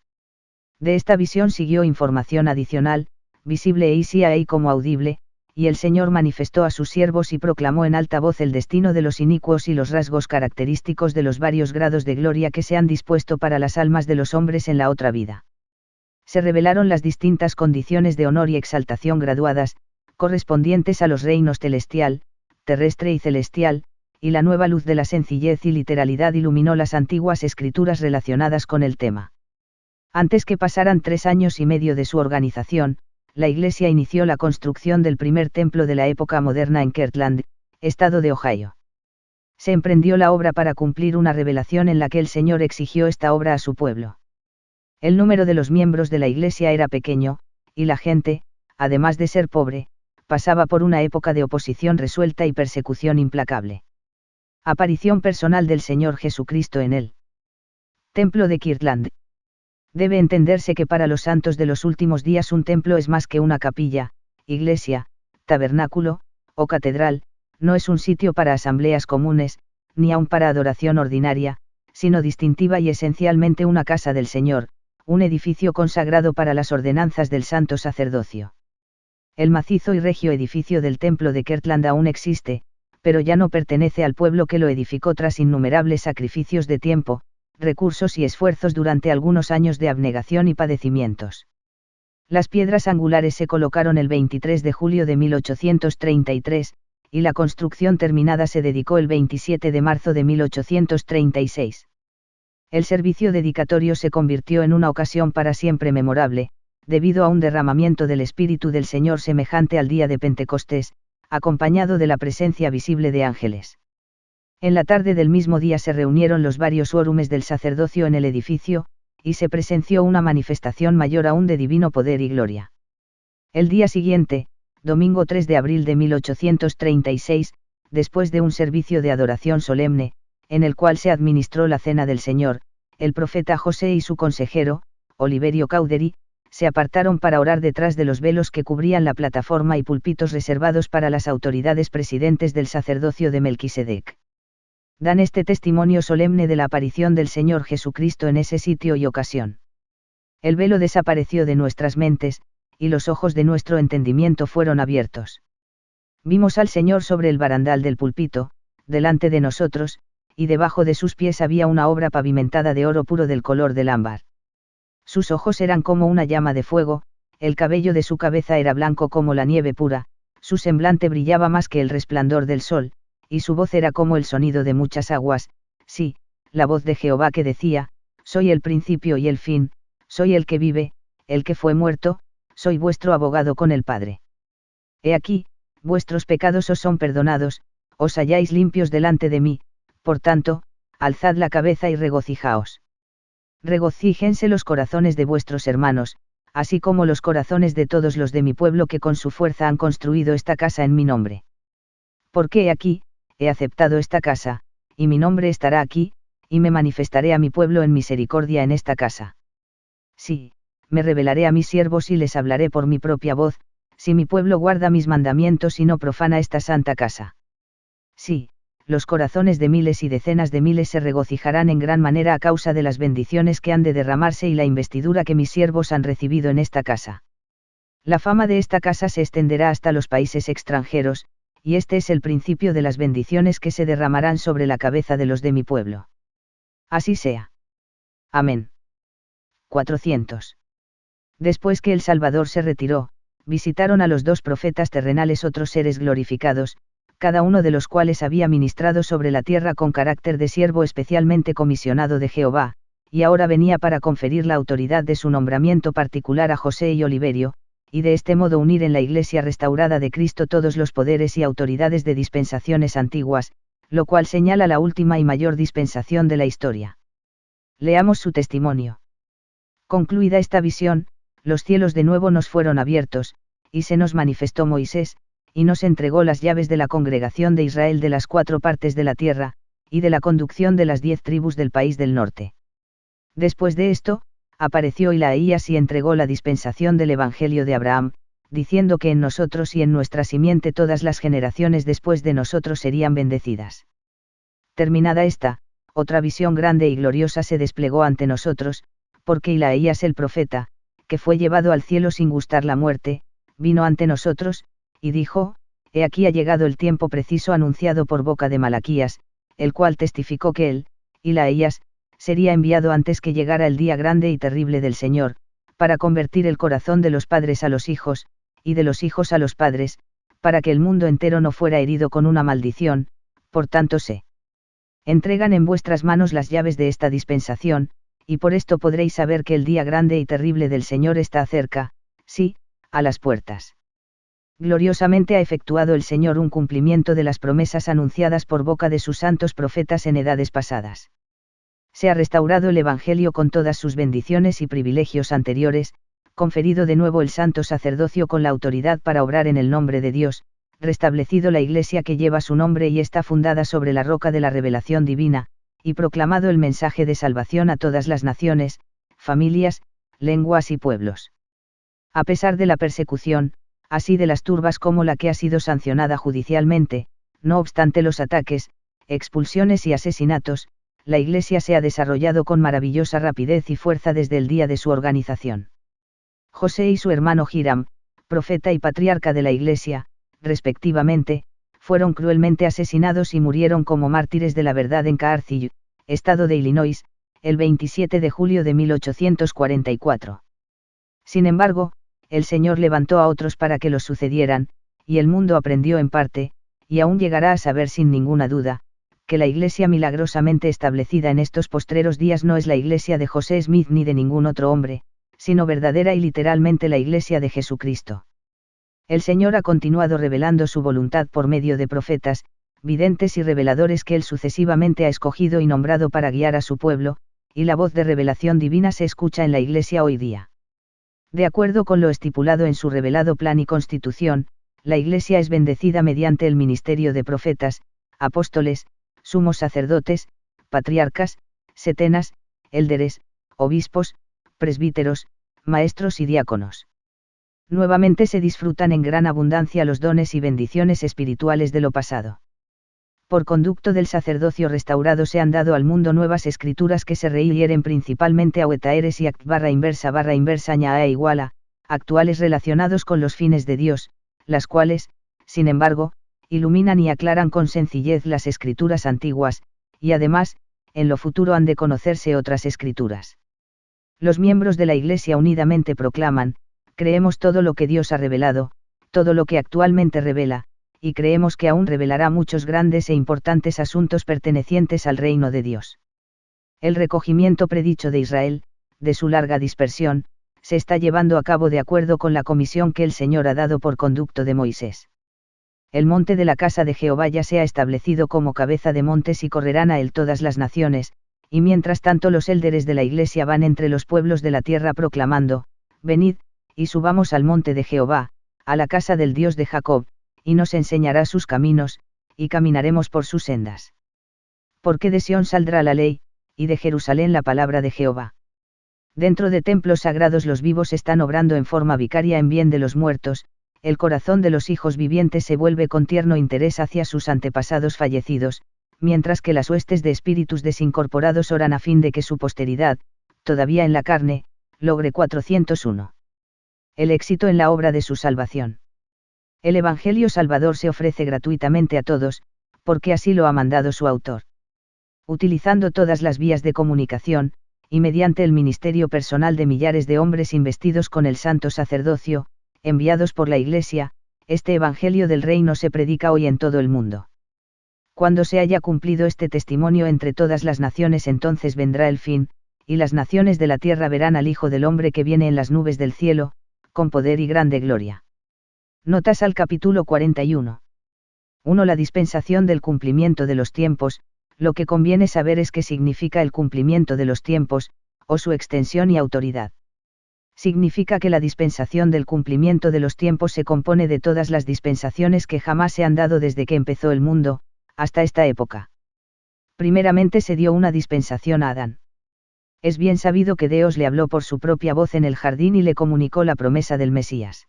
De esta visión siguió información adicional, visible e isia y como audible, y el Señor manifestó a sus siervos y proclamó en alta voz el destino de los inicuos y los rasgos característicos de los varios grados de gloria que se han dispuesto para las almas de los hombres en la otra vida. Se revelaron las distintas condiciones de honor y exaltación graduadas, correspondientes a los reinos celestial, terrestre y celestial, y la nueva luz de la sencillez y literalidad iluminó las antiguas escrituras relacionadas con el tema. Antes que pasaran 3 años y medio de su organización, la Iglesia inició la construcción del primer templo de la época moderna en Kirtland, estado de Ohio. Se emprendió la obra para cumplir una revelación en la que el Señor exigió esta obra a su pueblo. El número de los miembros de la Iglesia era pequeño, y la gente, además de ser pobre, pasaba por una época de oposición resuelta y persecución implacable. Aparición personal del Señor Jesucristo en el Templo de Kirtland. Debe entenderse que para los santos de los últimos días un templo es más que una capilla, iglesia, tabernáculo, o catedral, no es un sitio para asambleas comunes, ni aun para adoración ordinaria, sino distintiva y esencialmente una casa del Señor, un edificio consagrado para las ordenanzas del santo sacerdocio. El macizo y regio edificio del templo de Kirtland aún existe, pero ya no pertenece al pueblo que lo edificó tras innumerables sacrificios de tiempo, recursos y esfuerzos durante algunos años de abnegación y padecimientos. Las piedras angulares se colocaron el 23 de julio de 1833, y la construcción terminada se dedicó el 27 de marzo de 1836. El servicio dedicatorio se convirtió en una ocasión para siempre memorable, debido a un derramamiento del Espíritu del Señor semejante al día de Pentecostés, acompañado de la presencia visible de ángeles. En la tarde del mismo día se reunieron los varios quórumes del sacerdocio en el edificio, y se presenció una manifestación mayor aún de divino poder y gloria. El día siguiente, domingo 3 de abril de 1836, después de un servicio de adoración solemne, en el cual se administró la cena del Señor, el profeta José y su consejero, Oliverio Cowdery, se apartaron para orar detrás de los velos que cubrían la plataforma y púlpitos reservados para las autoridades presidentes del sacerdocio de Melquisedec. Dan este testimonio solemne de la aparición del Señor Jesucristo en ese sitio y ocasión. El velo desapareció de nuestras mentes, y los ojos de nuestro entendimiento fueron abiertos. Vimos al Señor sobre el barandal del púlpito, delante de nosotros, y debajo de sus pies había una obra pavimentada de oro puro del color del ámbar. Sus ojos eran como una llama de fuego, el cabello de su cabeza era blanco como la nieve pura, su semblante brillaba más que el resplandor del sol, y su voz era como el sonido de muchas aguas, sí, la voz de Jehová que decía: soy el principio y el fin, soy el que vive, el que fue muerto, soy vuestro abogado con el Padre. He aquí, vuestros pecados os son perdonados, os halláis limpios delante de mí, por tanto, alzad la cabeza y regocijaos. Regocíjense los corazones de vuestros hermanos, así como los corazones de todos los de mi pueblo que con su fuerza han construido esta casa en mi nombre. Porque he aquí, he aceptado esta casa, y mi nombre estará aquí, y me manifestaré a mi pueblo en misericordia en esta casa. Sí, me revelaré a mis siervos y les hablaré por mi propia voz, si mi pueblo guarda mis mandamientos y no profana esta santa casa. Sí, los corazones de miles y decenas de miles se regocijarán en gran manera a causa de las bendiciones que han de derramarse y la investidura que mis siervos han recibido en esta casa. La fama de esta casa se extenderá hasta los países extranjeros, y este es el principio de las bendiciones que se derramarán sobre la cabeza de los de mi pueblo. Así sea. Amén. 400. Después que el Salvador se retiró, visitaron a los 2 profetas terrenales otros seres glorificados, cada uno de los cuales había ministrado sobre la tierra con carácter de siervo especialmente comisionado de Jehová, y ahora venía para conferir la autoridad de su nombramiento particular a José y Oliverio, y de este modo unir en la Iglesia restaurada de Cristo todos los poderes y autoridades de dispensaciones antiguas, lo cual señala la última y mayor dispensación de la historia. Leamos su testimonio. Concluida esta visión, los cielos de nuevo nos fueron abiertos, y se nos manifestó Moisés, y nos entregó las llaves de la congregación de Israel de las 4 partes de la tierra, y de la conducción de las 10 tribus del país del norte. Después de esto, apareció Isaías y entregó la dispensación del Evangelio de Abraham, diciendo que en nosotros y en nuestra simiente todas las generaciones después de nosotros serían bendecidas. Terminada esta, otra visión grande y gloriosa se desplegó ante nosotros, porque Isaías el profeta, que fue llevado al cielo sin gustar la muerte, vino ante nosotros, y dijo: he aquí ha llegado el tiempo preciso anunciado por boca de Malaquías, el cual testificó que él, Isaías, sería enviado antes que llegara el día grande y terrible del Señor, para convertir el corazón de los padres a los hijos, y de los hijos a los padres, para que el mundo entero no fuera herido con una maldición, Por tanto se entregan en vuestras manos las llaves de esta dispensación, y por esto podréis saber que el día grande y terrible del Señor está cerca, sí, a las puertas. Gloriosamente ha efectuado el Señor un cumplimiento de las promesas anunciadas por boca de sus santos profetas en edades pasadas. Se ha restaurado el Evangelio con todas sus bendiciones y privilegios anteriores, conferido de nuevo el santo sacerdocio con la autoridad para obrar en el nombre de Dios, restablecido la Iglesia que lleva su nombre y está fundada sobre la roca de la revelación divina, y proclamado el mensaje de salvación a todas las naciones, familias, lenguas y pueblos. A pesar de la persecución, así de las turbas como la que ha sido sancionada judicialmente, no obstante los ataques, expulsiones y asesinatos, la Iglesia se ha desarrollado con maravillosa rapidez y fuerza desde el día de su organización. José y su hermano Hiram, profeta y patriarca de la Iglesia, respectivamente, fueron cruelmente asesinados y murieron como mártires de la verdad en Carthage, estado de Illinois, el 27 de julio de 1844. Sin embargo, el Señor levantó a otros para que los sucedieran, y el mundo aprendió en parte, y aún llegará a saber sin ninguna duda, que la Iglesia milagrosamente establecida en estos postreros días no es la Iglesia de José Smith ni de ningún otro hombre, sino verdadera y literalmente la Iglesia de Jesucristo. El Señor ha continuado revelando su voluntad por medio de profetas, videntes y reveladores que Él sucesivamente ha escogido y nombrado para guiar a su pueblo, y la voz de revelación divina se escucha en la Iglesia hoy día. De acuerdo con lo estipulado en su revelado plan y constitución, la Iglesia es bendecida mediante el ministerio de profetas, apóstoles, sumos sacerdotes, patriarcas, setenas, élderes, obispos, presbíteros, maestros y diáconos. Nuevamente se disfrutan en gran abundancia los dones y bendiciones espirituales de lo pasado. Por conducto del sacerdocio restaurado se han dado al mundo nuevas escrituras que se rehieren principalmente a Wetaeres y act ñae igual a, actuales relacionados con los fines de Dios, las cuales, sin embargo, iluminan y aclaran con sencillez las escrituras antiguas, y además, en lo futuro han de conocerse otras escrituras. Los miembros de la Iglesia unidamente proclaman: creemos todo lo que Dios ha revelado, todo lo que actualmente revela, y creemos que aún revelará muchos grandes e importantes asuntos pertenecientes al reino de Dios. El recogimiento predicho de Israel, de su larga dispersión, se está llevando a cabo de acuerdo con la comisión que el Señor ha dado por conducto de Moisés. El monte de la casa de Jehová ya se ha establecido como cabeza de montes y correrán a él todas las naciones, y mientras tanto los élderes de la Iglesia van entre los pueblos de la tierra proclamando: venid, y subamos al monte de Jehová, a la casa del Dios de Jacob, y nos enseñará sus caminos, y caminaremos por sus sendas. Porque de Sión saldrá la ley, y de Jerusalén la palabra de Jehová. Dentro de templos sagrados los vivos están obrando en forma vicaria en bien de los muertos, el corazón de los hijos vivientes se vuelve con tierno interés hacia sus antepasados fallecidos, mientras que las huestes de espíritus desincorporados oran a fin de que su posteridad, todavía en la carne, logre 401. El éxito en la obra de su salvación. El Evangelio Salvador se ofrece gratuitamente a todos, porque así lo ha mandado su autor. Utilizando todas las vías de comunicación, y mediante el ministerio personal de millares de hombres investidos con el santo sacerdocio, enviados por la Iglesia, este Evangelio del Reino se predica hoy en todo el mundo. Cuando se haya cumplido este testimonio entre todas las naciones, entonces vendrá el fin, y las naciones de la tierra verán al Hijo del Hombre que viene en las nubes del cielo, con poder y grande gloria. Notas al capítulo 41. 1. La dispensación del cumplimiento de los tiempos. Lo que conviene saber es qué significa el cumplimiento de los tiempos, o su extensión y autoridad. Significa que la dispensación del cumplimiento de los tiempos se compone de todas las dispensaciones que jamás se han dado desde que empezó el mundo, hasta esta época. Primeramente se dio una dispensación a Adán. Es bien sabido que Dios le habló por su propia voz en el jardín y le comunicó la promesa del Mesías.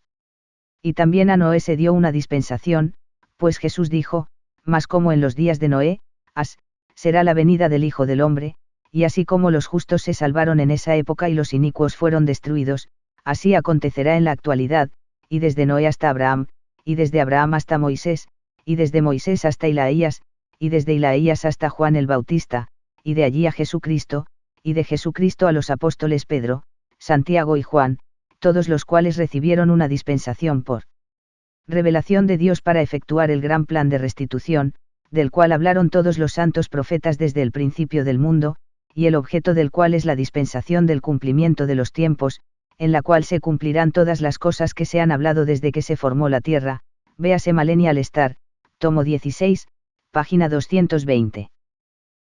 Y también a Noé se dio una dispensación, pues Jesús dijo: mas como en los días de Noé, será la venida del Hijo del Hombre, y así como los justos se salvaron en esa época y los inicuos fueron destruidos, así acontecerá en la actualidad, y desde Noé hasta Abraham, y desde Abraham hasta Moisés, y desde Moisés hasta Ilaías, y desde Ilaías hasta Juan el Bautista, y de allí a Jesucristo, y de Jesucristo a los apóstoles Pedro, Santiago y Juan, todos los cuales recibieron una dispensación por revelación de Dios para efectuar el gran plan de restitución, del cual hablaron todos los santos profetas desde el principio del mundo, y el objeto del cual es la dispensación del cumplimiento de los tiempos, en la cual se cumplirán todas las cosas que se han hablado desde que se formó la tierra, véase Malenial Star, tomo 16, página 220.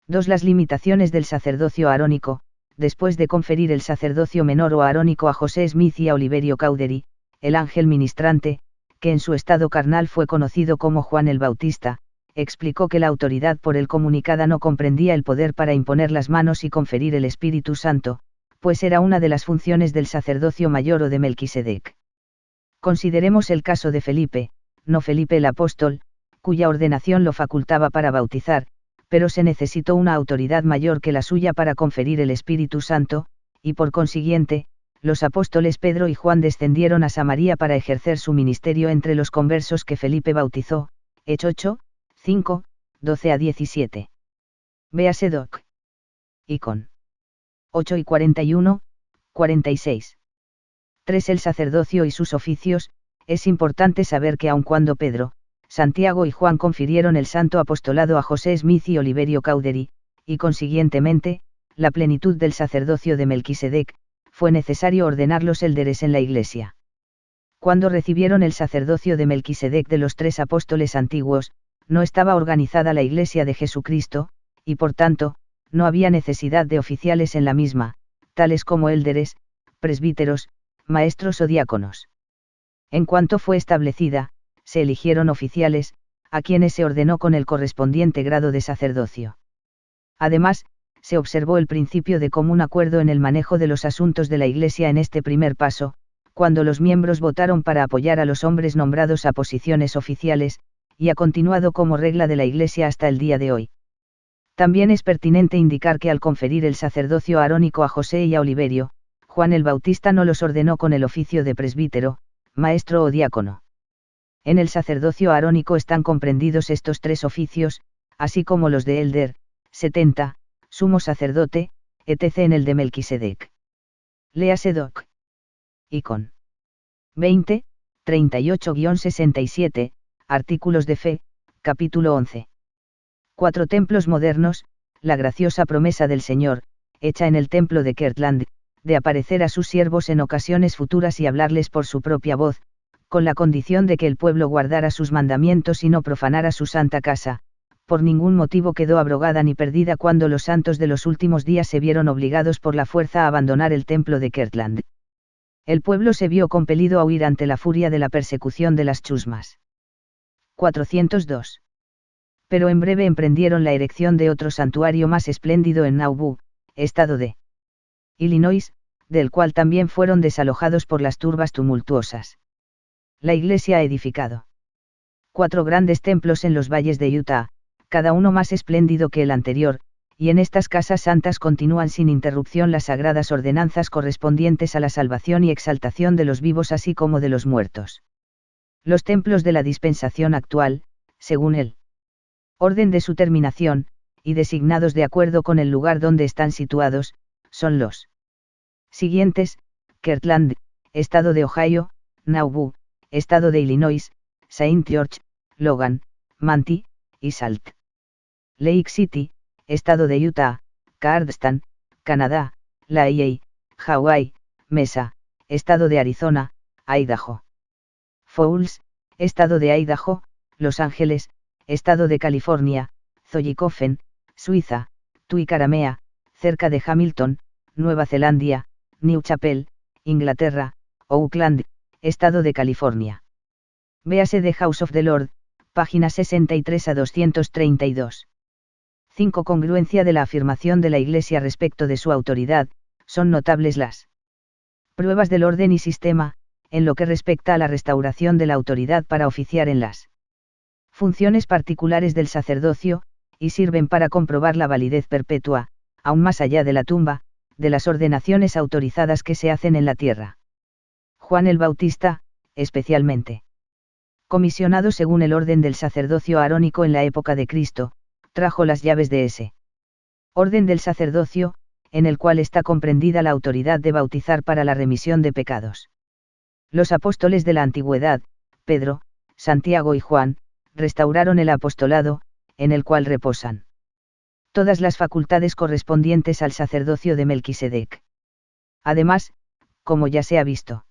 2. Las limitaciones del sacerdocio arónico. Después de conferir el sacerdocio menor o arónico a José Smith y a Oliverio Cowdery, el ángel ministrante, que en su estado carnal fue conocido como Juan el Bautista, explicó que la autoridad por él comunicada no comprendía el poder para imponer las manos y conferir el Espíritu Santo, pues era una de las funciones del sacerdocio mayor o de Melquisedec. Consideremos el caso de Felipe, no Felipe el apóstol, cuya ordenación lo facultaba para bautizar, pero se necesitó una autoridad mayor que la suya para conferir el Espíritu Santo, y por consiguiente, los apóstoles Pedro y Juan descendieron a Samaria para ejercer su ministerio entre los conversos que Felipe bautizó, Hechos 8, 5, 12-17. Véase Doc. Icon. 8 y 41, 46. 3. El sacerdocio y sus oficios. Es importante saber que aun cuando Pedro, Santiago y Juan confirieron el santo apostolado a José Smith y Oliverio Cowdery, y consiguientemente, la plenitud del sacerdocio de Melquisedec, fue necesario ordenar los élderes en la Iglesia. Cuando recibieron el sacerdocio de Melquisedec de los 3 apóstoles antiguos, no estaba organizada la Iglesia de Jesucristo, y por tanto, no había necesidad de oficiales en la misma, tales como élderes, presbíteros, maestros o diáconos. En cuanto fue establecida, se eligieron oficiales, a quienes se ordenó con el correspondiente grado de sacerdocio. Además, se observó el principio de común acuerdo en el manejo de los asuntos de la Iglesia en este primer paso, cuando los miembros votaron para apoyar a los hombres nombrados a posiciones oficiales, y ha continuado como regla de la Iglesia hasta el día de hoy. También es pertinente indicar que al conferir el sacerdocio arónico a José y a Oliverio, Juan el Bautista no los ordenó con el oficio de presbítero, maestro o diácono. En el sacerdocio arónico están comprendidos estos 3 oficios, así como los de élder, 70, sumo sacerdote, etc. en el de Melquisedec. Léase Doc. Icon. 20, 38-67, Artículos de Fe, capítulo 11. 4 templos modernos. La graciosa promesa del Señor, hecha en el templo de Kirtland, de aparecer a sus siervos en ocasiones futuras y hablarles por su propia voz, con la condición de que el pueblo guardara sus mandamientos y no profanara su santa casa, por ningún motivo quedó abrogada ni perdida cuando los santos de los últimos días se vieron obligados por la fuerza a abandonar el templo de Kirtland. El pueblo se vio compelido a huir ante la furia de la persecución de las chusmas. 402. Pero en breve emprendieron la erección de otro santuario más espléndido en Nauvoo, estado de Illinois, del cual también fueron desalojados por las turbas tumultuosas. La Iglesia ha edificado 4 grandes templos en los valles de Utah, cada uno más espléndido que el anterior, y en estas casas santas continúan sin interrupción las sagradas ordenanzas correspondientes a la salvación y exaltación de los vivos así como de los muertos. Los templos de la dispensación actual, según el orden de su terminación, y designados de acuerdo con el lugar donde están situados, son los siguientes: Kirtland, estado de Ohio; Nauvoo, estado de Illinois; Saint George, Logan, Manti, y Salt Lake City, estado de Utah; Cardston, Canadá; Laie, Hawái; Mesa, estado de Arizona; Idaho Falls, estado de Idaho; Los Ángeles, estado de California; Zollikofen, Suiza; Tuicaramea, cerca de Hamilton, Nueva Zelanda; New Chapel, Inglaterra; Oakland, estado de California. Véase The House of the Lord, páginas 63-232. 5. Congruencia de la afirmación de la Iglesia respecto de su autoridad. Son notables las pruebas del orden y sistema, en lo que respecta a la restauración de la autoridad para oficiar en las funciones particulares del sacerdocio, y sirven para comprobar la validez perpetua, aún más allá de la tumba, de las ordenaciones autorizadas que se hacen en la tierra. Juan el Bautista, especialmente comisionado según el orden del sacerdocio arónico en la época de Cristo, trajo las llaves de ese orden del sacerdocio, en el cual está comprendida la autoridad de bautizar para la remisión de pecados. Los apóstoles de la antigüedad, Pedro, Santiago y Juan, restauraron el apostolado, en el cual reposan todas las facultades correspondientes al sacerdocio de Melquisedec. Además, como ya se ha visto,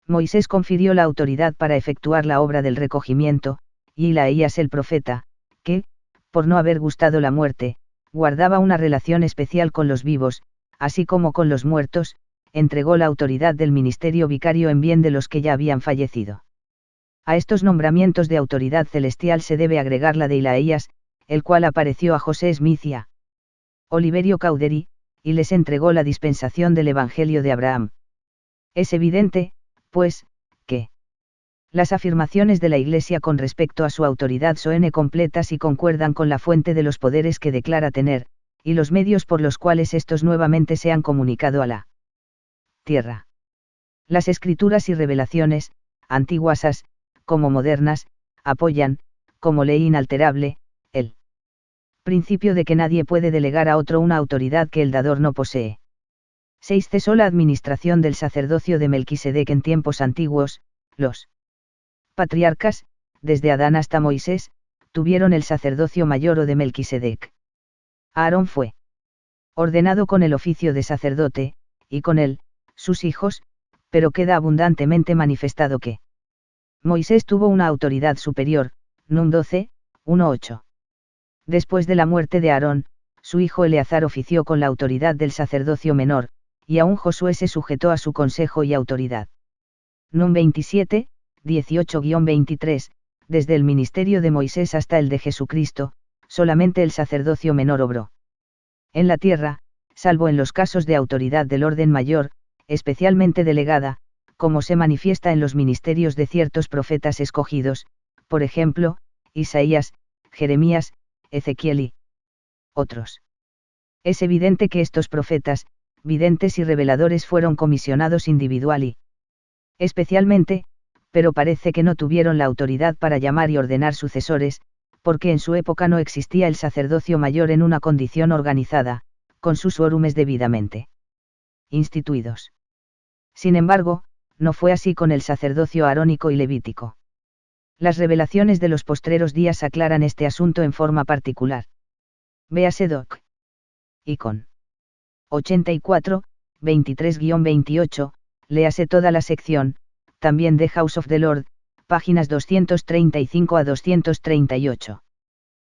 Moisés confirió la autoridad para efectuar la obra del recogimiento, y Ilaías el profeta, que, por no haber gustado la muerte, guardaba una relación especial con los vivos, así como con los muertos, entregó la autoridad del ministerio vicario en bien de los que ya habían fallecido. A estos nombramientos de autoridad celestial se debe agregar la de Ilaías, el cual apareció a José Smith y a Oliverio Cowdery, y les entregó la dispensación del Evangelio de Abraham. Es evidente, pues, que las afirmaciones de la Iglesia con respecto a su autoridad son completas y concuerdan con la fuente de los poderes que declara tener, y los medios por los cuales estos nuevamente se han comunicado a la tierra. Las escrituras y revelaciones, antiguas como modernas, apoyan, como ley inalterable, el principio de que nadie puede delegar a otro una autoridad que el dador no posee. 6. Cesó la administración del sacerdocio de Melquisedec en tiempos antiguos. Los patriarcas, desde Adán hasta Moisés, tuvieron el sacerdocio mayor o de Melquisedec. Aarón fue ordenado con el oficio de sacerdote, y con él, sus hijos, pero queda abundantemente manifestado que Moisés tuvo una autoridad superior. Num 12, 1-8. Después de la muerte de Aarón, su hijo Eleazar ofició con la autoridad del sacerdocio menor, y aún Josué se sujetó a su consejo y autoridad. Num 27, 18-23, desde el ministerio de Moisés hasta el de Jesucristo, solamente el sacerdocio menor obró en la tierra, salvo en los casos de autoridad del orden mayor, especialmente delegada, como se manifiesta en los ministerios de ciertos profetas escogidos, por ejemplo, Isaías, Jeremías, Ezequiel y otros. Es evidente que estos profetas, videntes y reveladores fueron comisionados individual y especialmente, pero parece que no tuvieron la autoridad para llamar y ordenar sucesores, porque en su época no existía el sacerdocio mayor en una condición organizada, con sus órumes debidamente instituidos. Sin embargo, no fue así con el sacerdocio arónico y levítico. Las revelaciones de los postreros días aclaran este asunto en forma particular. Véase Doc. Icon. 84, 23-28, léase toda la sección, también de House of the Lord, páginas 235 a 238.